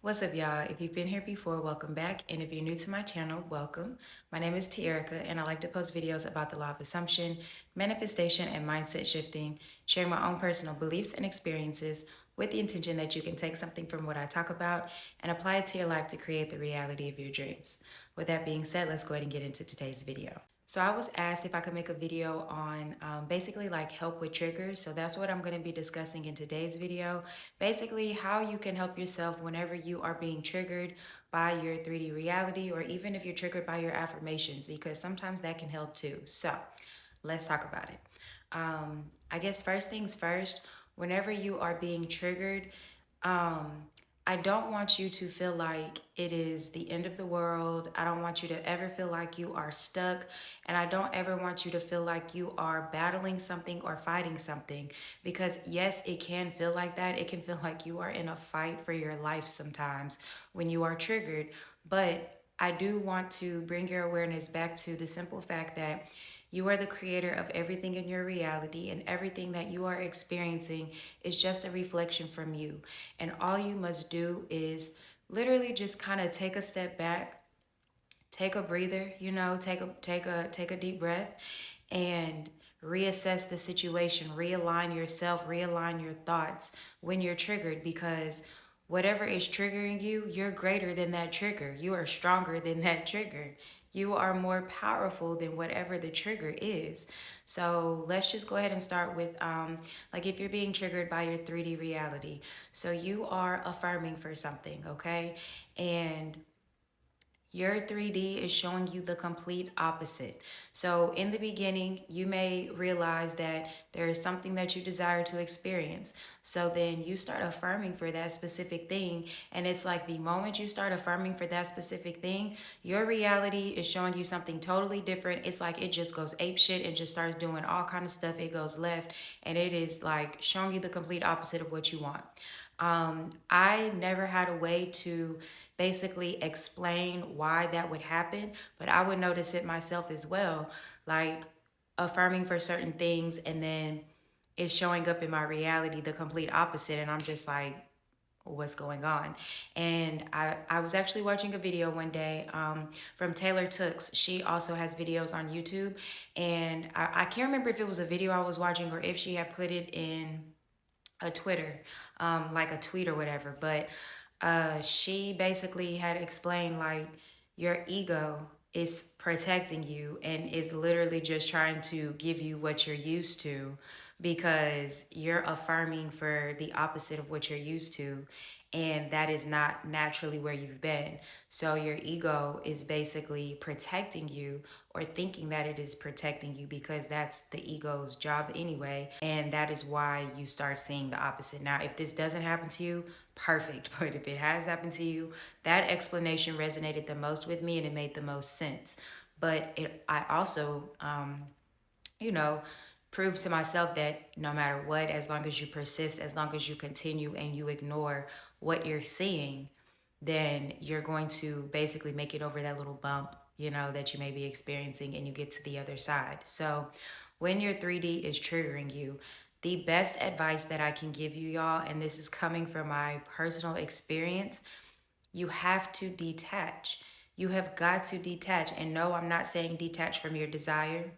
What's up, y'all? If you've been here before, welcome back. And if you're new to my channel, welcome. My name is Tierica, and I like to post videos about the law of assumption, manifestation, and mindset shifting, sharing my own personal beliefs and experiences with the intention that you can take something from what I talk about and apply it to your life to create the reality of your dreams. With that being said, let's go ahead and get into today's video. So I was asked if I could make a video on basically like help with triggers. So that's what I'm going to be discussing in today's video. Basically how you can help yourself whenever you are being triggered by your 3D reality, or even if you're triggered by your affirmations, because sometimes that can help too. So let's talk about it. I guess first things first, whenever you are being triggered, um, I don't want you to feel like it is the end of the world. I don't want you to ever feel like you are stuck. And I don't ever want you to feel like you are battling something or fighting something. Because, yes, it can feel like that. It can feel like you are in a fight for your life sometimes when you are triggered. But I do want to bring your awareness back to the simple fact that you are the creator of everything in your reality, and everything that you are experiencing is just a reflection from you. And all you must do is literally just kind of take a step back, take a breather, take a deep breath and reassess the situation, realign yourself, realign your thoughts when you're triggered, because whatever is triggering you, you're greater than that trigger. You are stronger than that trigger. You are more powerful than whatever the trigger is. So let's just go ahead and start with like if you're being triggered by your 3D reality. So you are affirming for something, okay? And your 3D is showing you the complete opposite. So, in the beginning, you may realize that there is something that you desire to experience. So, then you start affirming for that specific thing. And it's like the moment you start affirming for that specific thing, your reality is showing you something totally different. It's like it just goes ape shit and just starts doing all kind of stuff. It goes left, and it is like showing you the complete opposite of what you want. I never had a way to basically explain why that would happen, but I would notice it myself as well, like affirming for certain things and then it's showing up in my reality the complete opposite, and I'm just like, what's going on? And I was actually watching a video one day from Taylor Tooks. She also has videos on YouTube, and I can't remember if it was a video I was watching or if she had put it in a Twitter, like a tweet or whatever. But she basically had explained like your ego is protecting you and is literally just trying to give you what you're used to, because you're affirming for the opposite of what you're used to, and that is not naturally where you've been. So your ego is basically protecting you, or thinking that it is protecting you, because that's the ego's job anyway, and that is why you start seeing the opposite. Now, if this doesn't happen to you, perfect. But if it has happened to you, that explanation resonated the most with me and it made the most sense. But I also you know, prove to myself that no matter what, as long as you persist, as long as you continue and you ignore what you're seeing, then you're going to basically make it over that little bump, that you may be experiencing, and you get to the other side. So when your 3D is triggering you, the best advice that I can give you, y'all, and this is coming from my personal experience, you have to detach. You have got to detach. And no, I'm not saying detach from your desire.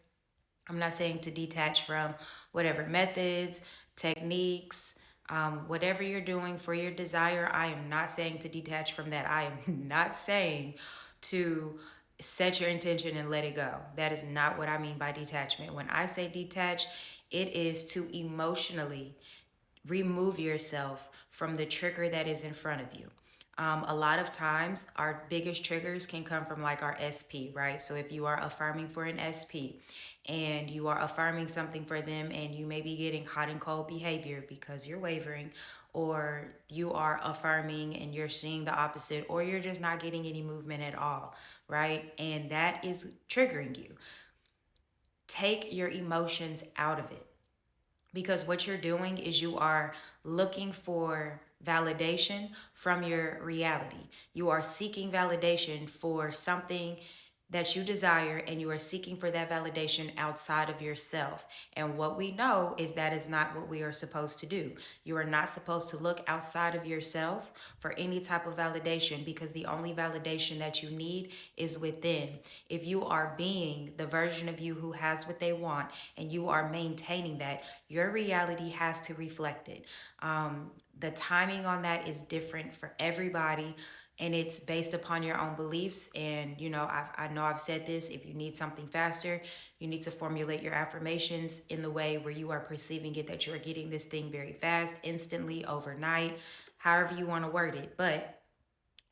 I'm not saying to detach from whatever methods, techniques, whatever you're doing for your desire. I am not saying to detach from that. I am not saying to set your intention and let it go. That is not what I mean by detachment. When I say detach, it is to emotionally remove yourself from the trigger that is in front of you. A lot of times, our biggest triggers can come from like our SP, right? So if you are affirming for an SP and you are affirming something for them, and you may be getting hot and cold behavior because you're wavering, or you are affirming and you're seeing the opposite, or you're just not getting any movement at all, right? And that is triggering you. Take your emotions out of it, because what you're doing is you are looking for validation from your reality. You are seeking validation for something that you desire, and you are seeking for that validation outside of yourself. And what we know is that is not what we are supposed to do. You are not supposed to look outside of yourself for any type of validation, because the only validation that you need is within. If you are being the version of you who has what they want and you are maintaining that, your reality has to reflect it. The timing on that is different for everybody, and it's based upon your own beliefs. And I know I've said this: if you need something faster, you need to formulate your affirmations in the way where you are perceiving it, that you're getting this thing very fast, instantly, overnight, however you want to word it. But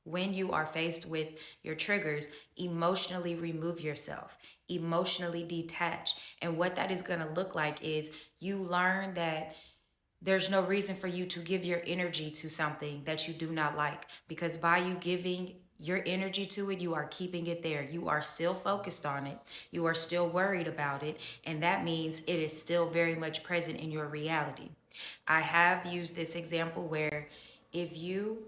when you are faced with your triggers, emotionally remove yourself, emotionally detach. And what that is going to look like is you learn that there's no reason for you to give your energy to something that you do not like, because by you giving your energy to it, you are keeping it there. You are still focused on it. You are still worried about it. And that means it is still very much present in your reality. I have used this example where if you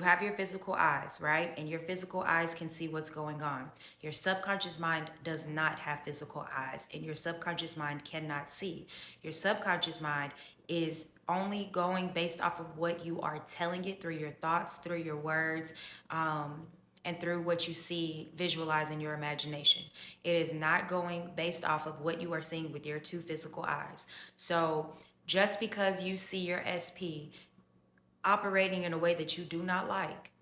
have your physical eyes, right? And your physical eyes can see what's going on. Your subconscious mind does not have physical eyes, and your subconscious mind cannot see. Your subconscious mind is only going based off of what you are telling it through your thoughts, through your words, and through what you see, visualize in your imagination. It is not going based off of what you are seeing with your two physical eyes. So just because you see your SP operating in a way that you do not like,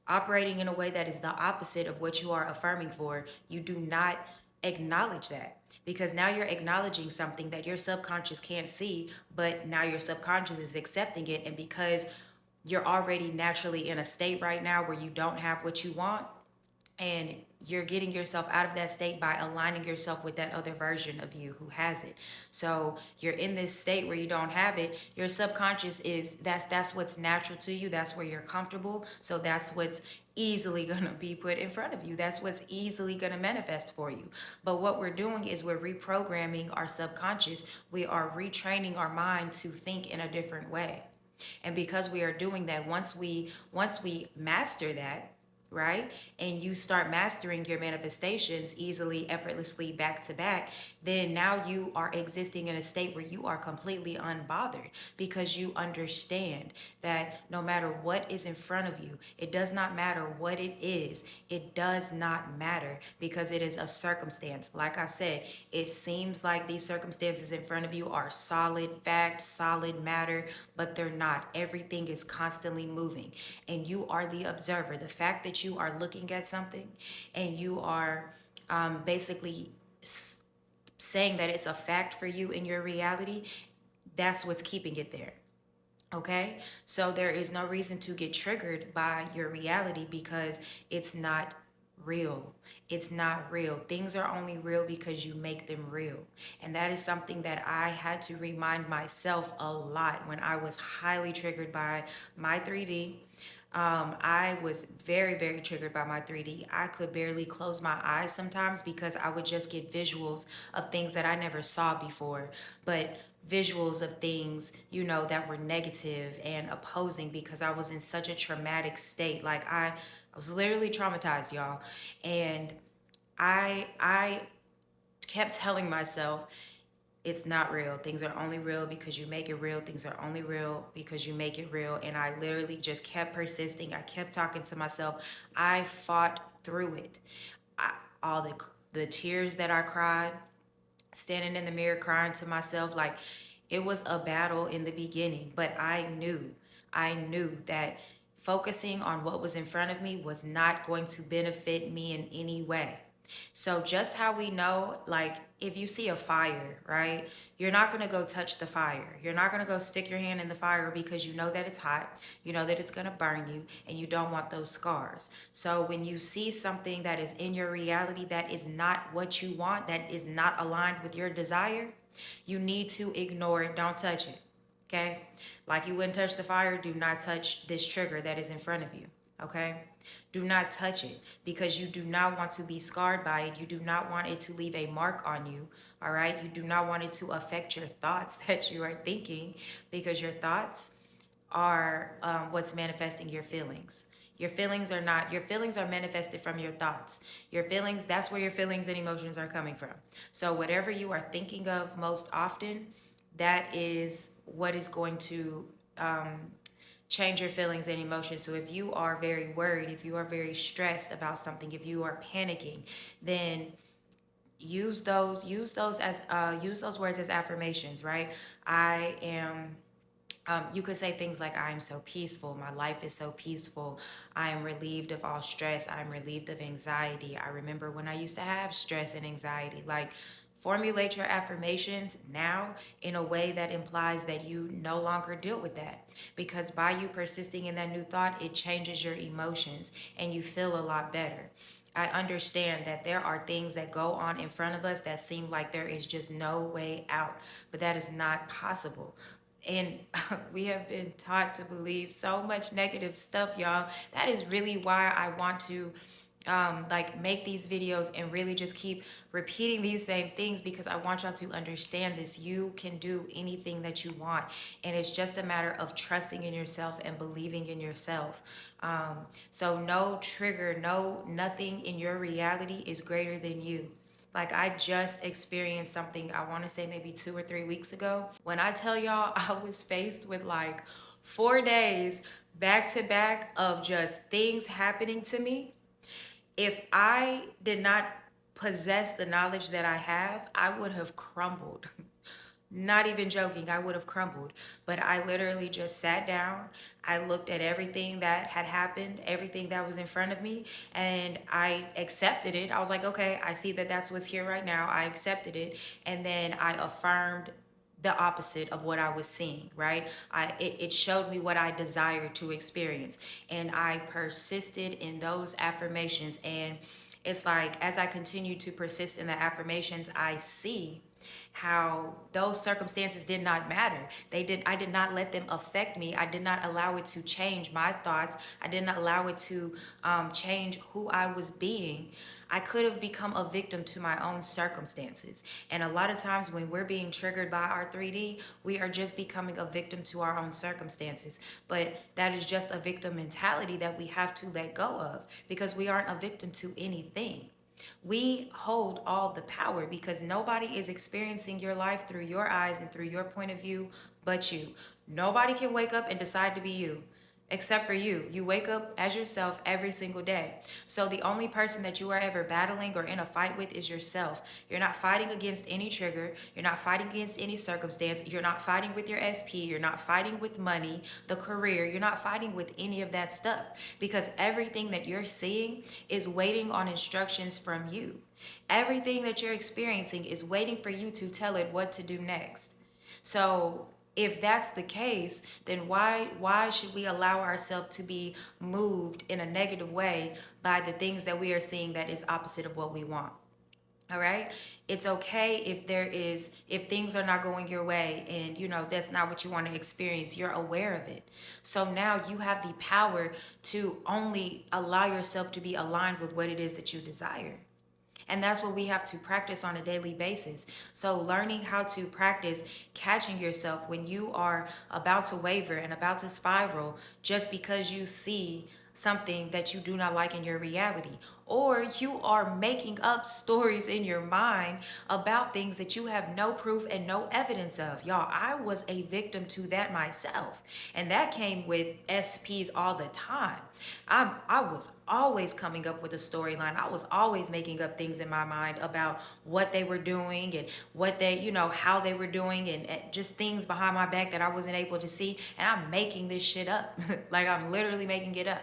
operating in a way that is the opposite of what you are affirming for, you do not acknowledge that. Because now you're acknowledging something that your subconscious can't see, but now your subconscious is accepting it. And because you're already naturally in a state right now where you don't have what you want, and you're getting yourself out of that state by aligning yourself with that other version of you who has it. So you're in this state where you don't have it. Your subconscious is that's what's natural to you. That's where you're comfortable. So that's what's easily going to be put in front of you. That's what's easily going to manifest for you. But what we're doing is we're reprogramming our subconscious. We are retraining our mind to think in a different way. And because we are doing that, once we master that, right? And you start mastering your manifestations easily, effortlessly, back to back, then now you are existing in a state where you are completely unbothered, because you understand that no matter what is in front of you, it does not matter what it is. It does not matter, because it is a circumstance. Like I've said, it seems like these circumstances in front of you are solid fact, solid matter, but they're not. Everything is constantly moving, and you are the observer. The fact that you are looking at something and you are basically saying that it's a fact for you in your reality, that's what's keeping it there. Okay, so there is no reason to get triggered by your reality, because it's not real. It's not real. Things are only real because you make them real. And that is something that I had to remind myself a lot when I was highly triggered by my 3D. I was very, very triggered by my 3D. I could barely close my eyes sometimes because I would just get visuals of things that I never saw before, but visuals of things, that were negative and opposing, because I was in such a traumatic state. Like I was literally traumatized, y'all. And I kept telling myself, it's not real. Things are only real because you make it real. Things are only real because you make it real. And I literally just kept persisting. I kept talking to myself. I fought through it. All the tears that I cried, standing in the mirror crying to myself, like it was a battle in the beginning, but I knew that focusing on what was in front of me was not going to benefit me in any way. So just how we know, like if you see a fire, right? You're not going to go touch the fire. You're not going to go stick your hand in the fire, because you know that it's hot, you know that it's going to burn you, and you don't want those scars. So when you see something that is in your reality that is not what you want, that is not aligned with your desire, you need to ignore it. Don't touch it. Okay? Like you wouldn't touch the fire, do not touch this trigger that is in front of you. Okay? Do not touch it, because you do not want to be scarred by it. You do not want it to leave a mark on you. All right? You do not want it to affect your thoughts that you are thinking, because your thoughts are what's manifesting your feelings. Your feelings are manifested from your thoughts. Your feelings, that's where your feelings and emotions are coming from. So whatever you are thinking of most often, that is what is going to change your feelings and emotions. So if you are very worried, if you are very stressed about something, if you are panicking, then use those words as affirmations, right? I am you could say things like, I am so peaceful. My life is so peaceful. I am relieved of all stress. I'm relieved of anxiety. I remember when I used to have stress and anxiety. Like, formulate your affirmations now in a way that implies that you no longer deal with that. Because by you persisting in that new thought, it changes your emotions and you feel a lot better. I understand that there are things that go on in front of us that seem like there is just no way out, but that is not possible. And we have been taught to believe so much negative stuff, y'all. That is really why I want to like make these videos and really just keep repeating these same things, because I want y'all to understand this. You can do anything that you want, and it's just a matter of trusting in yourself and believing in yourself. So no trigger, nothing in your reality is greater than you. Like, I just experienced something, I want to say maybe 2 or 3 weeks ago. When I tell y'all, I was faced with like 4 days back to back of just things happening to me. If I did not possess the knowledge that I have, I would have crumbled. Not even joking, I would have crumbled. But I literally just sat down. I looked at everything that had happened, everything that was in front of me, and I accepted it. I was like, okay, I see that that's what's here right now. I accepted it. And then I affirmed the opposite of what I was seeing, right? It showed me what I desired to experience. And I persisted in those affirmations. And it's like, as I continue to persist in the affirmations, I see how those circumstances did not matter. I did not let them affect me. I did not allow it to change my thoughts. I did not allow it to change who I was being. I could have become a victim to my own circumstances. And a lot of times when we're being triggered by our 3D, we are just becoming a victim to our own circumstances. But that is just a victim mentality that we have to let go of, because we aren't a victim to anything. We hold all the power, because nobody is experiencing your life through your eyes and through your point of view but you. Nobody can wake up and decide to be you except for you. You wake up as yourself every single day. So the only person that you are ever battling or in a fight with is yourself. You're not fighting against any trigger. You're not fighting against any circumstance. You're not fighting with your SP. You're not fighting with money, the career. You're not fighting with any of that stuff, because everything that you're seeing is waiting on instructions from you. Everything that you're experiencing is waiting for you to tell it what to do next. So if that's the case, then why should we allow ourselves to be moved in a negative way by the things that we are seeing that is opposite of what we want? All right. It's okay if things are not going your way and that's not what you want to experience. You're aware of it. So now you have the power to only allow yourself to be aligned with what it is that you desire. And that's what we have to practice on a daily basis. So, learning how to practice catching yourself when you are about to waver and about to spiral just because you see something that you do not like in your reality, or you are making up stories in your mind about things that you have no proof and no evidence of. Y'all, I was a victim to that myself, and that came with SPs all the time. I was always coming up with a storyline. I was always making up things in my mind about what they were doing and what they, how they were doing, and just things behind my back that I wasn't able to see. And I'm making this shit up. Like, I'm literally making it up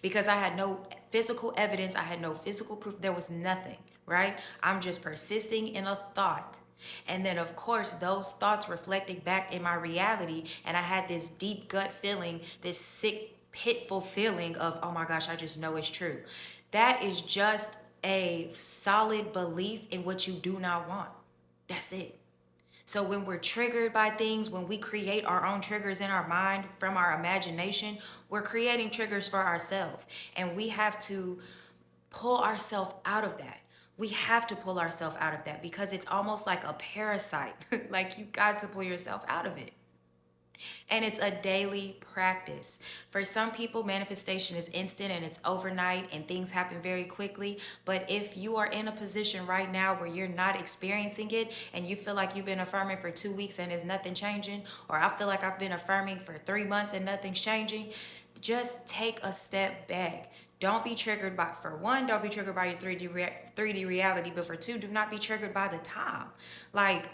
because I had no physical evidence. I had no physical proof. There was nothing, right? I'm just persisting in a thought. And then, of course, those thoughts reflected back in my reality. And I had this deep gut feeling, this sick, pitful feeling of, oh my gosh, I just know it's true. That is just a solid belief in what you do not want. That's it. So when we're triggered by things, when we create our own triggers in our mind from our imagination, we're creating triggers for ourselves. And we have to pull ourselves out of that. We have to pull ourselves out of that because it's almost like a parasite. Like, you got to pull yourself out of it. And it's a daily practice. For some people, manifestation is instant and it's overnight and things happen very quickly. But if you are in a position right now where you're not experiencing it and you feel like you've been affirming for 2 weeks and there's nothing changing, or I feel like I've been affirming for 3 months and nothing's changing, just take a step back. Don't be triggered by, for one, don't be triggered by your 3D reality, but for two, do not be triggered by the time. Like,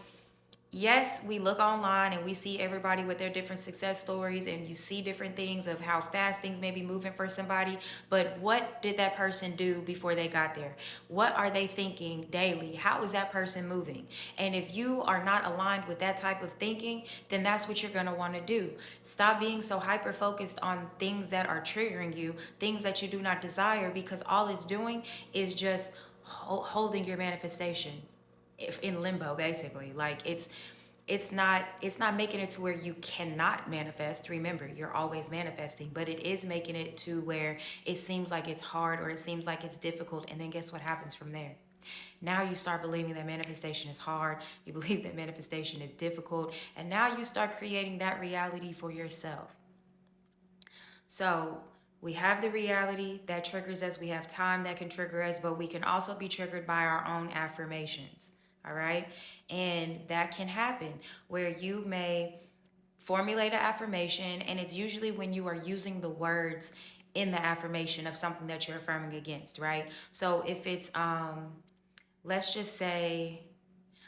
yes, we look online and we see everybody with their different success stories, and you see different things of how fast things may be moving for somebody. But what did that person do before they got there? What are they thinking daily? How is that person moving? And if you are not aligned with that type of thinking, then that's what you're going to want to do. Stop being so hyper focused on things that are triggering you, things that you do not desire, because all it's doing is just holding your manifestation in limbo, basically. Like, it's not making it to where you cannot manifest. Remember, you're always manifesting, but it is making it to where it seems like it's hard or it seems like it's difficult. And then guess what happens from there? Now you start believing that manifestation is hard, you believe that manifestation is difficult, and now you start creating that reality for yourself. So we have the reality that triggers us, we have time that can trigger us, but we can also be triggered by our own affirmations. All right. And that can happen where you may formulate an affirmation, and it's usually when you are using the words in the affirmation of something that you're affirming against, right? So if it's let's just say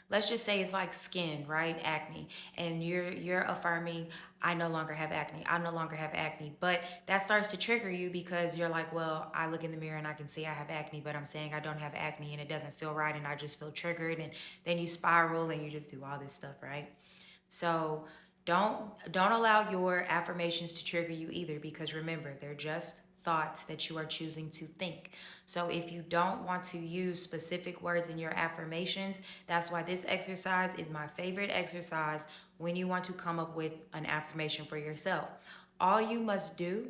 it's like skin, right? Acne. And you're affirming, I no longer have acne. I no longer have acne. But that starts to trigger you because you're like, well, I look in the mirror and I can see I have acne, but I'm saying I don't have acne and it doesn't feel right and I just feel triggered, and then you spiral and you just do all this stuff, right? So don't allow your affirmations to trigger you either, because remember, they're just thoughts that you are choosing to think. So if you don't want to use specific words in your affirmations, that's why this exercise is my favorite exercise when you want to come up with an affirmation for yourself. All you must do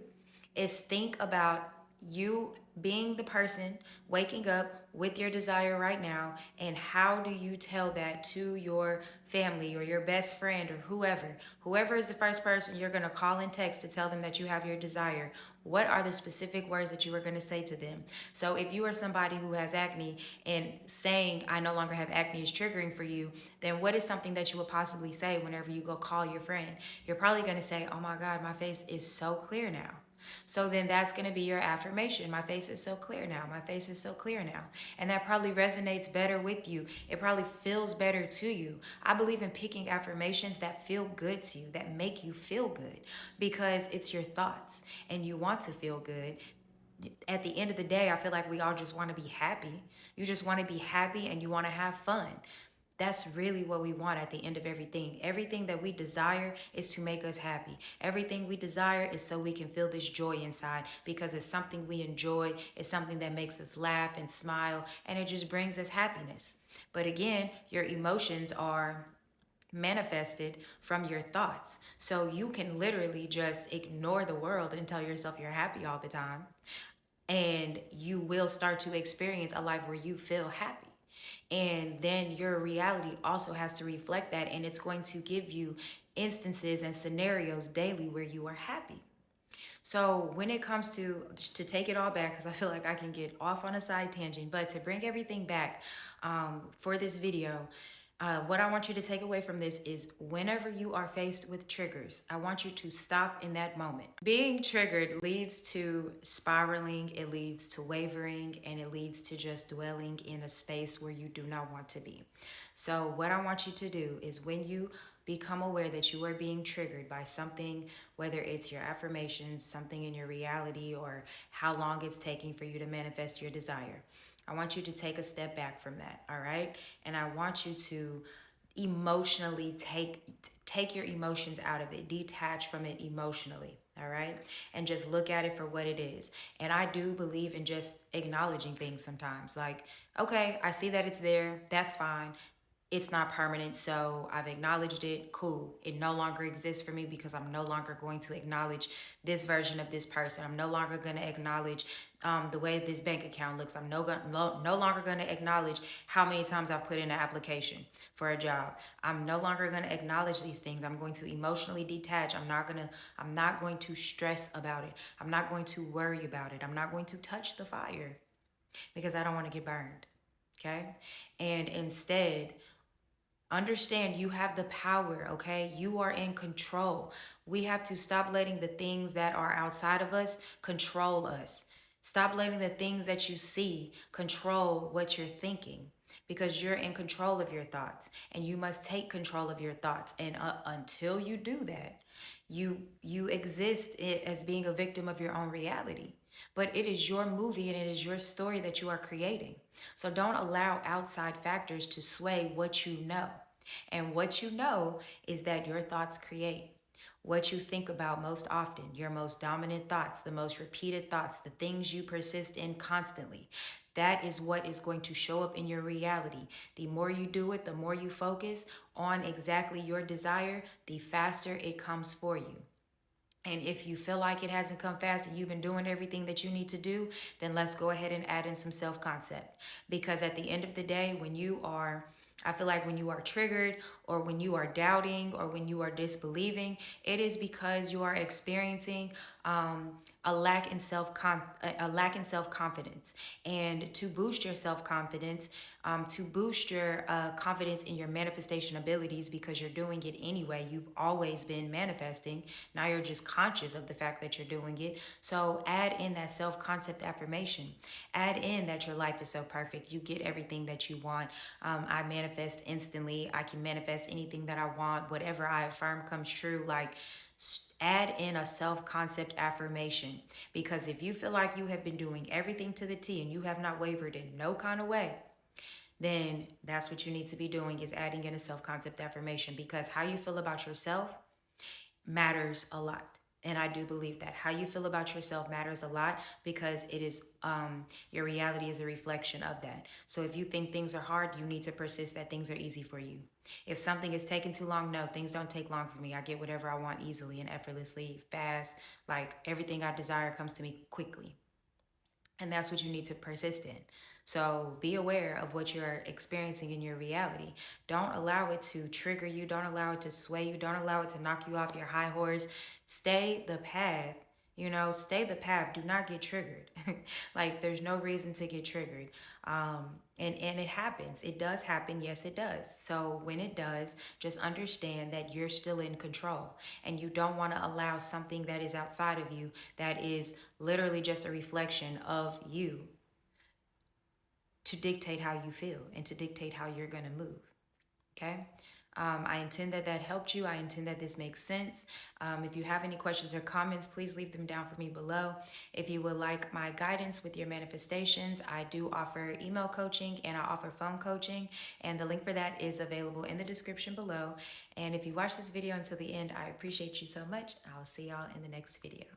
is think about you being the person waking up with your desire right now, and how do you tell that to your family or your best friend or whoever is the first person you're going to call and text to tell them that you have your desire. What are the specific words that you are going to say to them? So if you are somebody who has acne and saying I no longer have acne is triggering for you, then what is something that you would possibly say whenever you go call your friend? You're probably going to say, oh my god, my face is so clear now. So then that's going to be your affirmation. My face is so clear now. My face is so clear now. And that probably resonates better with you. It probably feels better to you. I believe in picking affirmations that feel good to you, that make you feel good, because it's your thoughts and you want to feel good. At the end of the day, I feel like we all just want to be happy. You just want to be happy and you want to have fun. That's really what we want at the end of everything. Everything that we desire is to make us happy. Everything we desire is so we can feel this joy inside, because it's something we enjoy. It's something that makes us laugh and smile, and it just brings us happiness. But again, your emotions are manifested from your thoughts. So you can literally just ignore the world and tell yourself you're happy all the time, and you will start to experience a life where you feel happy. And then your reality also has to reflect that, and it's going to give you instances and scenarios daily where you are happy. So when it comes to take it all back, because I feel like I can get off on a side tangent, but to bring everything back for this video, what I want you to take away from this is, whenever you are faced with triggers, I want you to stop in that moment. Being triggered leads to spiraling, it leads to wavering, and it leads to just dwelling in a space where you do not want to be. So what I want you to do is, when you become aware that you are being triggered by something, whether it's your affirmations, something in your reality, or how long it's taking for you to manifest your desire, I want you to take a step back from that, all right? And I want you to emotionally take your emotions out of it, detach from it emotionally, all right? And just look at it for what it is. And I do believe in just acknowledging things sometimes. Like, okay, I see that it's there. That's fine. it's not permanent, so I've acknowledged it. Cool. It no longer exists for me because I'm no longer going to acknowledge this version of this person. I'm no longer going to acknowledge the way this bank account looks. I'm no longer going to acknowledge how many times I've put in an application for a job. I'm no longer going to acknowledge these things. I'm going to emotionally detach. I'm not going to stress about it. I'm not going to worry about it. I'm not going to touch the fire because I don't want to get burned. Okay? And instead, understand you have the power, okay? You are in control. We have to stop letting the things that are outside of us control us. Stop letting the things that you see control what you're thinking because you're in control of your thoughts and you must take control of your thoughts. And until you do that, you exist as being a victim of your own reality. But it is your movie and it is your story that you are creating. So don't allow outside factors to sway what you know. And what you know is that your thoughts create what you think about most often, your most dominant thoughts, the most repeated thoughts, the things you persist in constantly. That is what is going to show up in your reality. The more you do it, the more you focus on exactly your desire, the faster it comes for you. And if you feel like it hasn't come fast and you've been doing everything that you need to do, then let's go ahead and add in some self concept. Because at the end of the day, I feel like when you are triggered or when you are doubting or when you are disbelieving, it is because you are experiencing a lack in self confidence. And to boost your self confidence, to boost your confidence in your manifestation abilities, because you're doing it anyway. You've always been manifesting. Now you're just conscious of the fact that you're doing it. So add in that self concept affirmation. Add in that your life is so perfect. You get everything that you want. I manifest instantly. I can manifest anything that I want. Whatever I affirm comes true. Like, add in a self concept affirmation, because if you feel like you have been doing everything to the T and you have not wavered in no kind of way, then that's what you need to be doing, is adding in a self concept affirmation, because how you feel about yourself matters a lot. And I do believe that how you feel about yourself matters a lot, because it is your reality is a reflection of that. So if you think things are hard, you need to persist that things are easy for you. If something is taking too long, no, things don't take long for me. I get whatever I want easily and effortlessly, fast. Like, everything I desire comes to me quickly. And that's what you need to persist in. So be aware of what you're experiencing in your reality. Don't allow it to trigger you. Don't allow it to sway you. Don't allow it to knock you off your high horse. Stay the path. Stay the path. Do not get triggered. Like, there's no reason to get triggered. And it happens. It does happen. Yes, it does. So when it does, just understand that you're still in control, and you don't want to allow something that is outside of you, that is literally just a reflection of you, to dictate how you feel and to dictate how you're going to move. Okay. I intend that that helped you. I intend that this makes sense. If you have any questions or comments, please leave them down for me below. If you would like my guidance with your manifestations, I do offer email coaching and I offer phone coaching. And the link for that is available in the description below. And if you watch this video until the end, I appreciate you so much. I'll see y'all in the next video.